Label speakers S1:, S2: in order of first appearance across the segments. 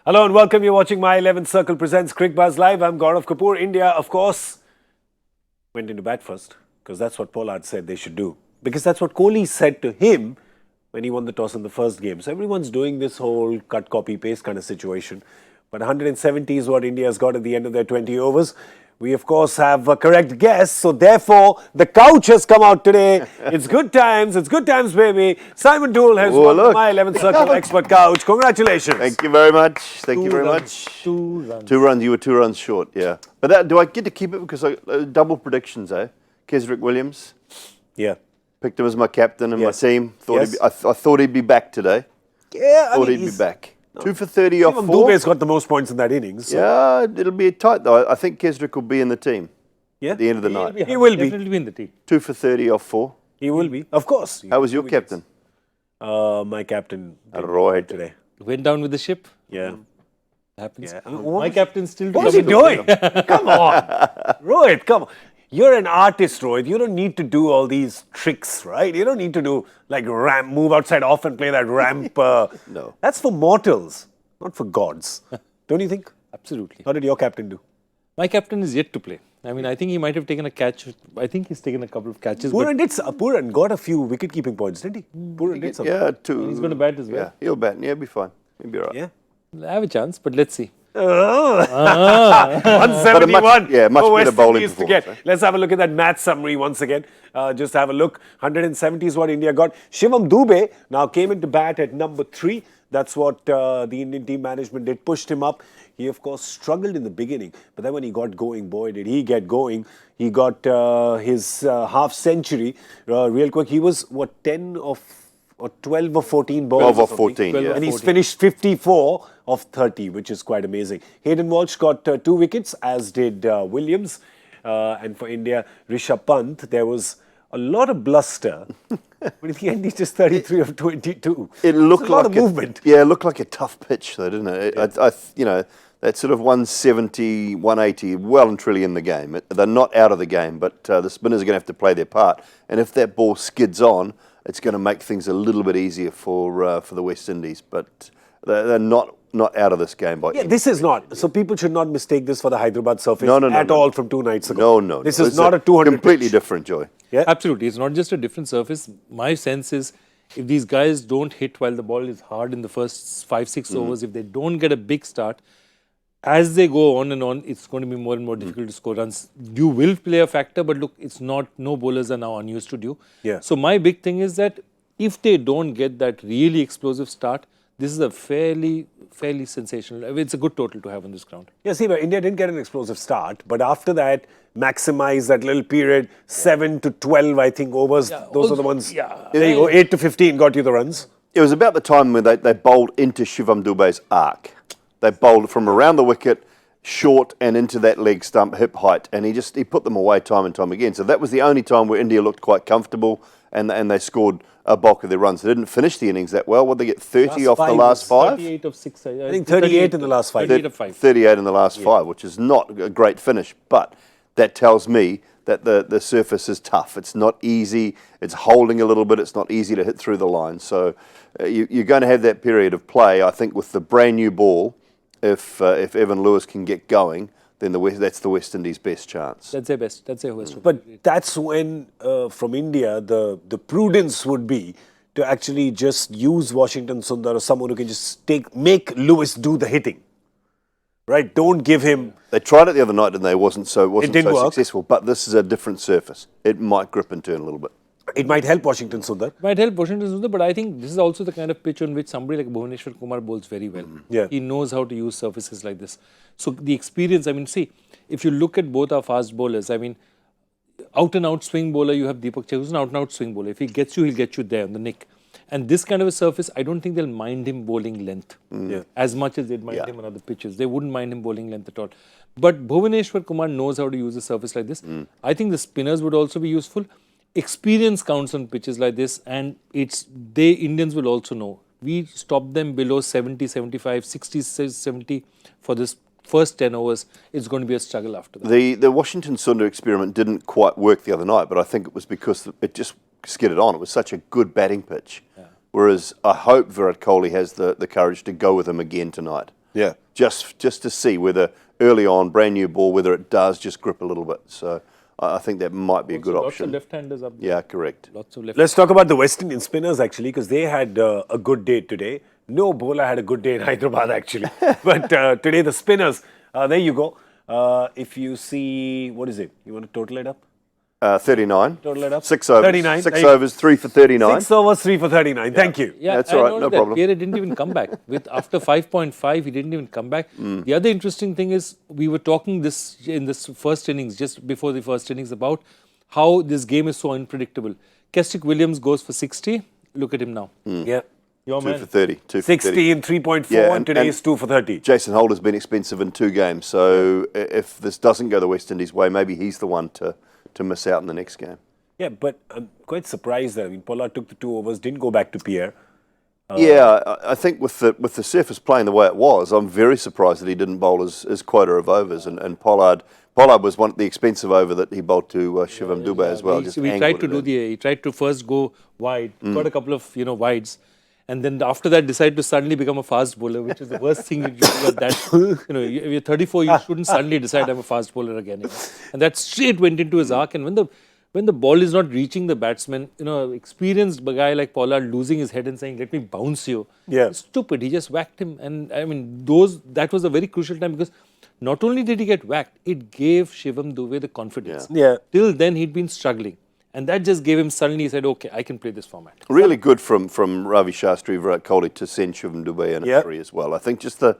S1: Hello and welcome. You're watching My 11th Circle presents Cricbuzz Live. I'm Gaurav Kapur. India, of course, went into bat first because that's what Pollard said they should do. Because that's what Kohli said to him when he won the toss in the first game. So everyone's doing this whole cut, copy, paste kind of situation. But 170 is what India's got at the end of their 20 overs. We, of course, have a correct guess. So, therefore, the couch has come out today. It's good times. It's good times, baby. Simon Doull has won My 11th Circle Expert Couch. Congratulations.
S2: Thank you very much. Thank you very much.
S3: 2 runs.
S2: 2 runs. You were 2 runs short, yeah. But that, do I get to keep it? Because double predictions, eh? Kesrick Williams.
S1: Yeah.
S2: Picked him as my captain and my team. Thought
S1: Yes.
S2: I thought he'd be back today.
S1: Yeah,
S2: Thought he'd be back. 2 for 30 off 4.
S1: Shivam Dube's got the most points in that innings. So.
S2: Yeah, it'll be tight though. I think Kesrick will be in the team.
S1: Yeah.
S2: At the end of the night.
S1: He will be.
S3: Definitely be in the team.
S2: 2 for 30 off 4.
S1: He will be. Of course.
S2: How was your captain?
S1: My captain.
S2: Right.
S1: Today.
S3: Went down with the ship.
S1: Yeah.
S3: Happens.
S1: Yeah.
S3: My captain still.
S1: What's he doing? Come on. Rohit, come on. You're an artist, Rohit. You don't need to do all these tricks, right? You don't need to do like move outside off and play that ramp.
S2: No.
S1: That's for mortals, not for gods. Don't you think?
S3: Absolutely.
S1: How did your captain do?
S3: My captain is yet to play. I mean, I think he might have taken a catch. I think he's taken a couple of catches.
S1: Puran got a few wicket-keeping points, didn't he? Puran did something.
S2: Yeah, 2.
S3: He's going to bat as well.
S2: Yeah, he'll bat. Yeah, he'll be fine. He'll be right.
S1: Yeah.
S3: I have a chance, but let's see.
S1: 171.
S2: Much better bowling
S1: Indies to
S2: performance.
S1: get. Let's have a look at that match summary once again. Just have a look. 170 is what India got. Shivam Dube now came into bat at number 3. That's what the Indian team management did. Pushed him up. He, of course, struggled in the beginning. But then when he got going, boy, did he get going. He got his half century real quick. He was, what, 10 of... or 12 or 14 balls.
S2: 12 or 14, yeah.
S1: And he's finished 54 of 30, which is quite amazing. Hayden Walsh got 2 wickets, as did Williams. And for India, Rishabh Pant, there was a lot of bluster. But in the end, he's just 33 of 22.
S2: It looked
S1: a lot
S2: like
S1: of movement.
S2: Yeah, it looked like a tough pitch, though, didn't it?
S1: Yeah.
S2: You know, that sort of 170, 180, well and truly in the game. They're not out of the game, but the spinners are going to have to play their part. And if that ball skids on, it's going to make things a little bit easier for the West Indies. But they're not out of this game by any
S1: This is not. So people should not mistake this for the Hyderabad surface at all from 2 nights ago.
S2: No.
S1: This is not a 200
S2: completely
S1: pitch.
S2: different, Joy.
S1: Yeah?
S3: Absolutely. It's not just a different surface. My sense is if these guys don't hit while the ball is hard in the first 5-6 overs, if they don't get a big start, as they go on and on, it's going to be more and more difficult to score runs. Dew will play a factor, but look, it's not, no bowlers are now unused to Dew.
S1: Yeah.
S3: So my big thing is that if they don't get that really explosive start, this is a fairly sensational, I mean, it's a good total to have on this ground.
S1: Yeah, see, but India didn't get an explosive start, but after that, maximize that little period, 7 to 12, I think, overs. Those are the ones.
S3: Yeah.
S1: There you go, 8 to 15 got you the runs.
S2: It was about the time when they bowled into Shivam Dube's arc. They bowled from around the wicket, short and into that leg stump, hip height, and he put them away time and time again. So that was the only time where India looked quite comfortable, and they scored a bulk of their runs. They didn't finish the innings that well. What did they get? 30 off the last 5?
S3: 38 of 6.
S1: I think 38 in the last 5.
S3: 38 of 5.
S2: 38 in the last 5, which is not a great finish. But that tells me that the surface is tough. It's not easy. It's holding a little bit. It's not easy to hit through the line. So you're going to have that period of play, I think, with the brand new ball. If Evan Lewis can get going, then that's the West Indies' best chance.
S3: That's their best. That's their worst.
S1: But that's when, from India, the prudence would be to actually just use Washington Sundar or someone who can just make Lewis do the hitting. Right? Don't give him...
S2: They tried it the other night, didn't they? It wasn't so successful. But this is a different surface. It might grip and turn a little bit.
S1: It might help Washington Sundar.
S3: Might help Washington Sundar, but I think this is also the kind of pitch on which somebody like Bhuvaneshwar Kumar bowls very well.
S1: Yeah.
S3: He knows how to use surfaces like this. So the experience, I mean, see, if you look at both our fast bowlers, I mean, out and out swing bowler, you have Deepak Chahar, who's an out and out swing bowler. If he gets you, he'll get you there on the nick. And this kind of a surface, I don't think they'll mind him bowling length as much as they'd mind him on other pitches. They wouldn't mind him bowling length at all. But Bhuvaneshwar Kumar knows how to use a surface like this. I think the spinners would also be useful. Experience counts on pitches like this, and Indians will also know. We stop them below 70, 75, 60, 70 for this first 10 overs. It's going to be a struggle after that.
S2: The Washington Sundar experiment didn't quite work the other night, but I think it was because it just skidded on. It was such a good batting pitch. Whereas I hope Virat Kohli has the courage to go with him again tonight. Yeah, just to see whether early on, brand new ball, whether it does just grip a little bit. So I think that might be a good
S3: Lots
S2: option.
S3: of left-handers up there.
S2: Yeah, correct.
S3: Lots of left.
S1: Let's talk about the West Indian spinners actually, because they had a good day today. No bowler had a good day in Hyderabad actually, but today the spinners. There you go. If you see, what is it? You want to total it up?
S2: 39.
S1: Total it up.
S2: 6 overs.
S1: 39.
S2: 6 overs, 3 for 39.
S1: 6 overs, 3 for 39. Thank you.
S3: Yeah,
S2: That's
S3: I
S2: all right,
S3: noticed
S2: no
S3: that
S2: problem.
S3: Pierre didn't even come back. After 5.5, he didn't even come back. The other interesting thing is, we were talking this in this first innings, just before the first innings, about how this game is so unpredictable. Keswick Williams goes for 60. Look at him now.
S1: Yeah.
S3: Your
S2: 2
S3: man.
S2: for 30. 2 for
S1: 60
S2: 30.
S1: and 3.4,
S2: Yeah,
S1: and today's 2 for 30.
S2: Jason Holder's been expensive in 2 games, so if this doesn't go the West Indies way, maybe he's the one to miss out in the next game.
S1: Yeah, but I'm quite surprised that, I mean, Pollard took the 2 overs, didn't go back to Pierre.
S2: Yeah, I think with the surface playing the way it was, I'm very surprised that he didn't bowl his quota of overs. And Pollard was the expensive over that he bowled to Shivam Dube as well. Just
S3: We
S2: angled
S3: tried to
S2: it
S3: do
S2: in.
S3: he tried to first go wide, got a couple of wides, and then after that decided to suddenly become a fast bowler, which is the worst thing you do. At that, if you're 34, you shouldn't suddenly decide I'm a fast bowler again. And that straight went into his arc. And when the ball is not reaching the batsman, experienced guy like Pollard losing his head and saying, "Let me bounce you."
S1: Yeah.
S3: It's stupid. He just whacked him. And I mean, that was a very crucial time, because not only did he get whacked, it gave Shivam Dube the confidence.
S1: Yeah.
S3: Till then, he'd been struggling. And that just gave him, suddenly he said, okay, I can play this format.
S2: Really good from Ravi Shastri, Virat Kohli to send Shivam Dube in at 3 as well. I think just the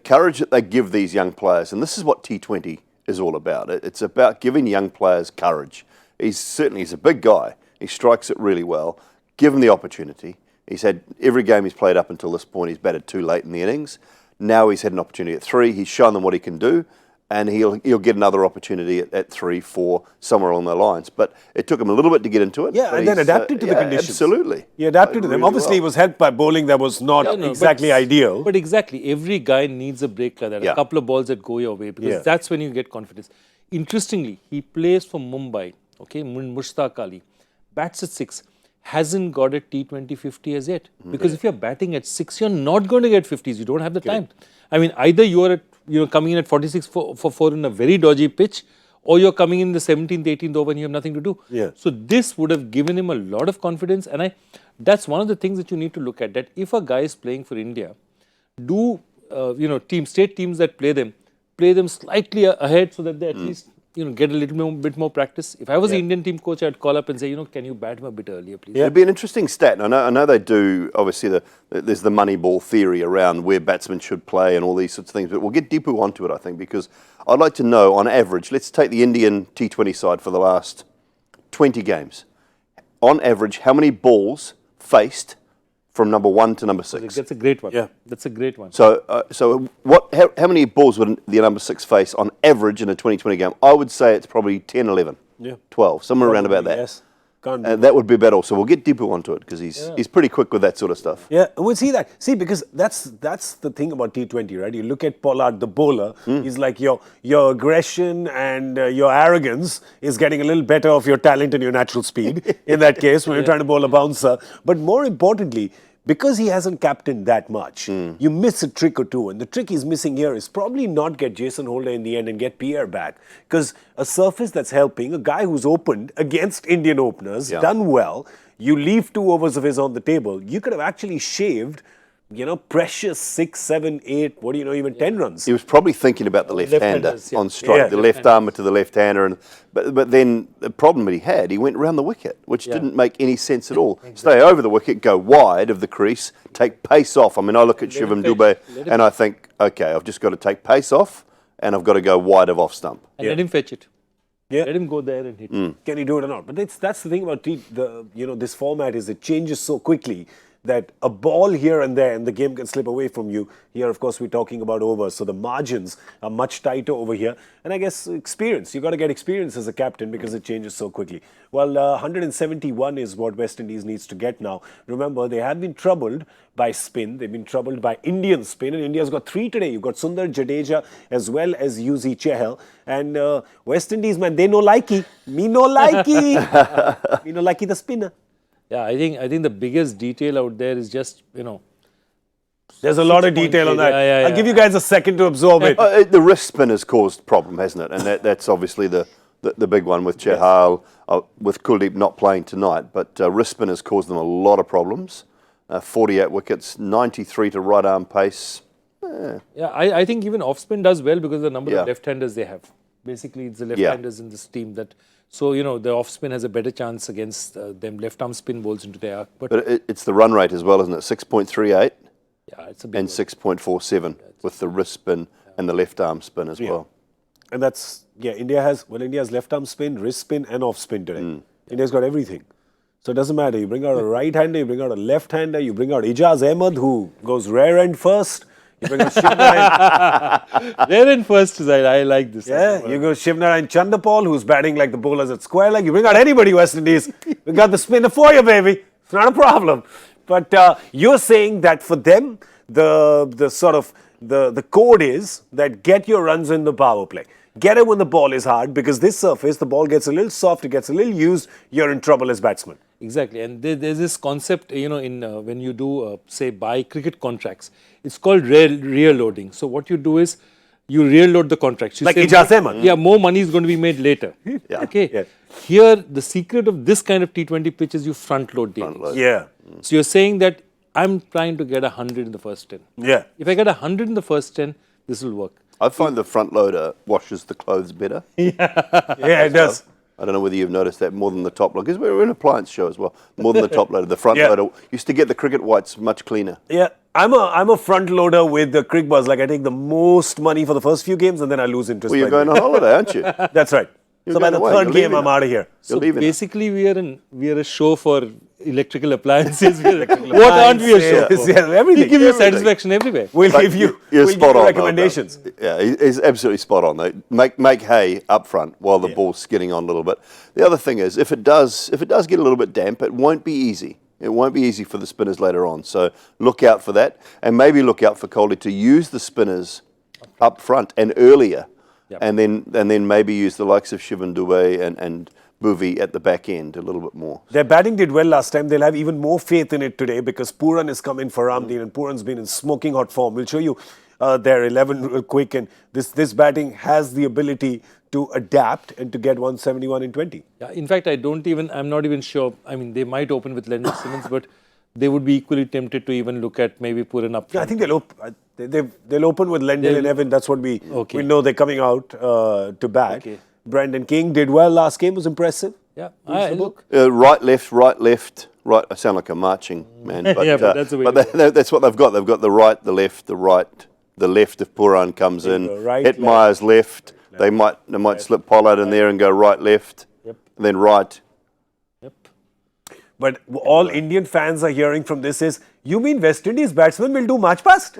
S2: courage that they give these young players, and this is what T20 is all about. It's about giving young players courage. He's a big guy. He strikes it really well. Give him the opportunity. He's had every game he's played up until this point, he's batted too late in the innings. Now he's had an opportunity at 3. He's shown them what he can do. And he'll get another opportunity at 3, 4, somewhere along the lines. But it took him a little bit to get into it.
S1: Yeah,
S2: but
S1: and then
S2: he's,
S1: adapted to the conditions.
S2: Absolutely.
S1: He adapted to them.
S2: Really
S1: Obviously,
S2: well.
S1: he was helped by bowling that was not exactly ideal.
S3: But exactly, every guy needs a break like that, a couple of balls that go your way, because that's when you get confidence. Interestingly, he plays for Mumbai, Mushtaq Ali, bats at 6, hasn't got a T20 50 as yet. Because if you're batting at 6, you're not going to get 50s. You don't have the time. I mean, either you're coming in at 46 for 4 in a very dodgy pitch, or you're coming in the 17th, 18th over and you have nothing to do.
S1: Yeah.
S3: So this would have given him a lot of confidence. And that's one of the things that you need to look at, that if a guy is playing for India, state teams that play them slightly ahead, so that they at least get a little bit more practice. If I was the Indian team coach, I'd call up and say, can you bat him a bit earlier, please?
S2: Yeah. It'd be an interesting stat. And I know they do, obviously, there's the money ball theory around where batsmen should play and all these sorts of things. But we'll get Deepu onto it, I think, because I'd like to know, on average, let's take the Indian T20 side for the last 20 games. On average, how many balls faced from number 1 to number 6?
S3: That's a great one.
S1: Yeah.
S3: That's a great one.
S2: So, how many balls would the number 6 face on average in a 2020 game? I would say it's probably 10, 11, 12, somewhere around about that.
S1: Yes. Can't be.
S2: And that would be about all. So we'll get Deepu onto it, because he's pretty quick with that sort of stuff.
S1: Yeah, we'll see that. See, because that's the thing about T20, right? You look at Pollard, the bowler, he's like your aggression and your arrogance is getting a little better of your talent and your natural speed in that case when you're trying to bowl a bouncer. But more importantly, because he hasn't captained that much, you miss a trick or two. And the trick he's missing here is probably not get Jason Holder in the end and get Pierre back. Because a surface that's helping, a guy who's opened against Indian openers, done well, you leave 2 overs of his on the table, you could have actually shaved, precious 6, 7, 8, even 10 runs.
S2: He was probably thinking about the left-hander
S3: left-handers,
S2: on strike,
S1: Yeah.
S2: the left armour to the left-hander. But then the problem that he went round the wicket, which didn't make any sense at all. Stay over the wicket, go wide of the crease, take pace off. I mean, I look at Shivam Dube and I think, okay, I've just got to take pace off and I've got to go wide of off stump.
S3: And let him fetch it.
S1: Yeah.
S3: Let him go there and hit it.
S1: Can he do it or not? But that's the thing about this format is it changes so quickly that a ball here and there and the game can slip away from you. Here, of course, we're talking about overs, so the margins are much tighter over here. And I guess experience. You got to get experience as a captain because it changes so quickly. Well, 171 is what West Indies needs to get now. Remember, they have been troubled by spin. They've been troubled by Indian spin, and India's got 3 today. You've got Sundar Jadeja as well as Yuzi Chahal. And West Indies, man, they no likey. Me no likey. Me no likey the spinner.
S3: Yeah, I think the biggest detail out there is just,
S1: There's a lot of detail on that.
S3: Yeah,
S1: I'll give you guys a second to absorb it.
S2: The wrist spin has caused problem, hasn't it? And that's obviously the big one with Chahal, with Kuldeep not playing tonight. But wrist spin has caused them a lot of problems. 48 wickets, 93 to right arm pace.
S3: Yeah, I think even off spin does well because of the number of left-handers they have. Basically, it's the left-handers in this team that. So, the off spin has a better chance against them left arm spin bowls into their arc.
S2: But it's the run rate as well, isn't it? 6.38
S3: yeah, it's a big
S2: and 6.47 with the wrist spin and the left arm spin as well.
S1: And that's, India has left arm spin, wrist spin and off spin today. India's got everything. So it doesn't matter. You bring out a right-hander, you bring out a left-hander, you bring out Ijaz Ahmed, who goes rear end first. You bring out Shivnarayan.
S3: Rear end first, I like this.
S1: Yeah, you go Shivnarayan Chandapal, who's batting like the bowlers at square leg. You bring out anybody, West Indies. We got the spinner for you, baby. It's not a problem. But you're saying that for them, the code is that get your runs in the power play. Get it when the ball is hard, because this surface, the ball gets a little soft, it gets a little used, you're in trouble as batsman.
S3: Exactly, and there's this concept, in when you do, say, buy cricket contracts, it's called rear loading. So what you do is, you rear load the contracts. You
S1: like
S3: say,
S1: Ijaz Ahmed.
S3: Yeah, more money is going to be made later. Okay.
S1: Yeah.
S3: Here, the secret of this kind of T20 pitch is you front load the innings.
S1: Yeah.
S3: So you're saying that I'm trying to get 100 in the first 10.
S1: Yeah.
S3: If I get 100 in the first 10, this will work.
S2: I find the front loader washes the clothes better.
S1: Yeah, it does.
S2: I don't know whether you've noticed that more than the top loader, because we're an appliance show as well. More than the top loader, the front loader used to get the cricket whites much cleaner.
S1: Yeah, I'm a front loader with the Cricbuzz. Like, I take the most money for the first few games and then I lose interest.
S2: Well, you're going on holiday, aren't you?
S1: That's right.
S2: You're
S1: So by
S2: going
S1: the
S2: away.
S1: third
S2: You're
S1: game,
S2: leaving
S1: I'm
S2: now.
S1: out of here.
S3: So
S2: leaving
S3: basically, we are a show for electrical appliances. What aren't we a show for?
S1: Yeah, everything.
S3: We give you satisfaction everywhere.
S1: We'll give you,
S2: You're
S1: we'll give
S2: spot
S1: you
S2: on,
S1: recommendations.
S2: though. Yeah, he's absolutely spot on. Though. Make hay up front while the ball's skidding on a little bit. The other thing is, if it does get a little bit damp, it won't be easy. It won't be easy for the spinners later on. So look out for that, and maybe look out for Kohli to use the spinners up front and earlier, and then maybe use the likes of Shivam Dube and Bhuvi at the back end a little bit more.
S1: Their batting did well last time. They'll have even more faith in it today because Pooran has come in for Ramdeen and Pooran's been in smoking hot form. We'll show you their 11 real quick, and this batting has the ability to adapt and to get 171 in 20.
S3: Yeah, in fact, I'm not even sure. I mean, they might open with Lennon Simmons, but they would be equally tempted to even look at maybe Pooran up front.
S1: Yeah, I think they'll open with Lendl and Evan. That's what we know. They're coming out to bat.
S3: Okay.
S1: Brandon King did well last game. Was impressive.
S3: Yeah,
S1: look.
S2: Right, left. I sound like a marching man, but,
S3: but that's the way
S2: that's what they've got. They've got the right, the left, the right, the left. If Pooran comes in,
S1: right,
S2: hit Myers left. They might slip Pollard in there and go right, left, and then right.
S1: But all Indian fans are hearing from this is, you mean West Indies batsmen will do match past?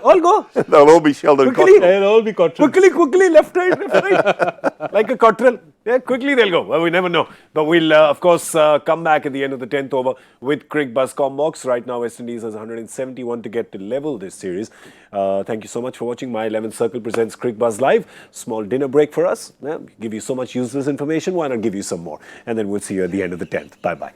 S1: All go.
S2: They'll all be Sheldon
S1: Quickly.
S2: Cottrell.
S3: They'll all be Cottrell.
S1: Quickly, left, right. Like a Cottrell. Yeah, quickly they'll go. Well, we never know. But we'll, of course, come back at the end of the 10th over with Cricbuzz Combox. Right now, West Indies has 171 to get to level this series. Thank you so much for watching. My 11th Circle presents Cricbuzz Live. Small dinner break for us. Give you so much useless information. Why not give you some more? And then we'll see you at the end of the 10th. Bye-bye.